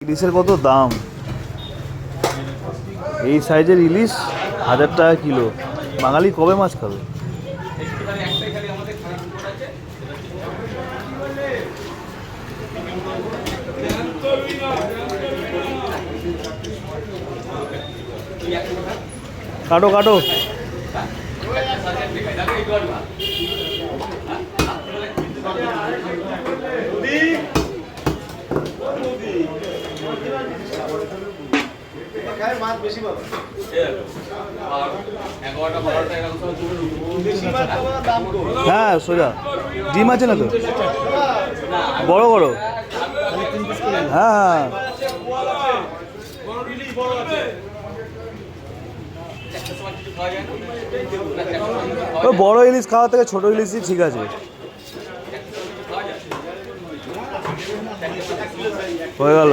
ইলিশের কত দাম! এই সাইজের ইলিশ 1000 টাকা কিলো। বাঙালি কবে মাছ খাবে? কাটো কাটো। হ্যাঁ সোজা ডিম আছে না তো? বড় বড়। হ্যাঁ হ্যাঁ ওই বড় ইলিশ খাওয়া থেকে ছোট ইলিশই ঠিক আছে। হয়ে গেল।